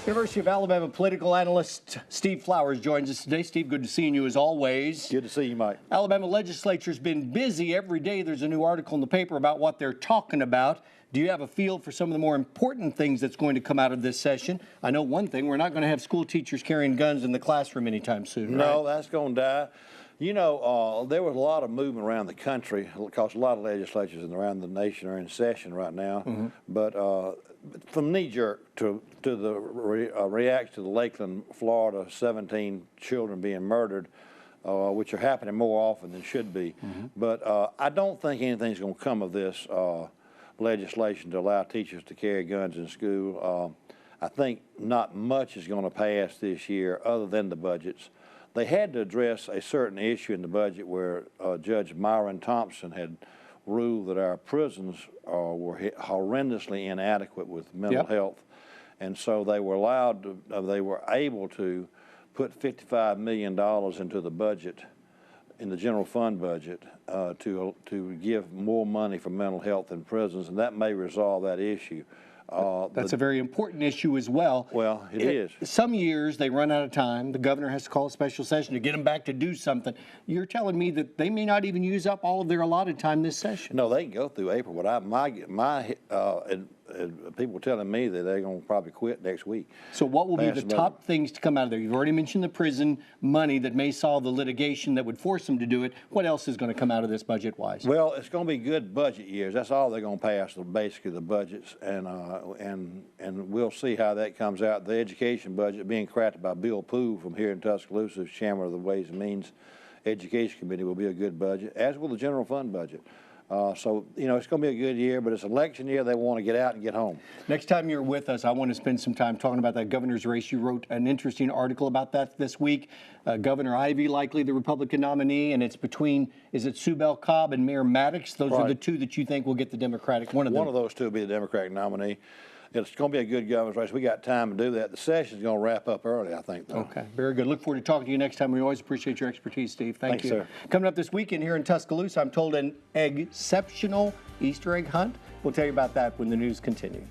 University of Alabama political analyst Steve Flowers joins us today. Steve, good to see you as always. Good to see you, Mike. Alabama legislature's been busy. Every day there's a new article in the paper about what they're talking about. Do you have a feel for some of the more important things that's going to come out of this session? I know one thing, we're not going to have school teachers carrying guns in the classroom anytime soon, No, right? that's going to die. You know, there was a lot of movement around the country because a lot of legislatures around the nation are in session right now. But from knee-jerk to the react to the Lakeland, Florida, 17 children being murdered, which are happening more often than should be. But I don't think anything's going to come of this legislation to allow teachers to carry guns in school. I think not much is going to pass this year other than the budgets. They had to address a certain issue in the budget where Judge Myron Thompson had ruled that our prisons were horrendously inadequate with mental health. And so they were allowed to, they were able to put $55 million into the budget, in the general fund budget, to give more money for mental health in prisons, and that may resolve that issue. That's a very important issue as well. Well, it is. Some years they run out of time. The governor has to call a special session to get them back to do something. You're telling me that they may not even use up all of their allotted time this session. No, they can go through April, but people telling me that they're going to probably quit next week. So what will be the top things to come out of there? You've already mentioned the prison money that may solve the litigation that would force them to do it. What else is going to come out of this budget-wise? Well, it's going to be good budget years. That's all they're going to pass, basically the budgets, and we'll see how that comes out. The education budget being crafted by Bill Pooh from here in Tuscaloosa, as chairman of the Ways and Means Education Committee, will be a good budget, as will the general fund budget. So, you know, it's going to be a good year, but it's election year. They want to get out and get home. Next time you're with us, I want to spend some time talking about that governor's race. You wrote an interesting article about that this week. Governor Ivey, likely the Republican nominee, and it's between, is it Sue Bell Cobb and Mayor Maddox? Those are the two that you think will get the Democratic, one of them. One of those two will be the Democratic nominee. It's going to be a good governor's race. We got time to do that. The session's going to wrap up early, I think, though. Okay, very good. Look forward to talking to you next time. We always appreciate your expertise, Steve. Thank you. Sir. Coming up this weekend here in Tuscaloosa, I'm told an exceptional Easter egg hunt. We'll tell you about that when the news continues.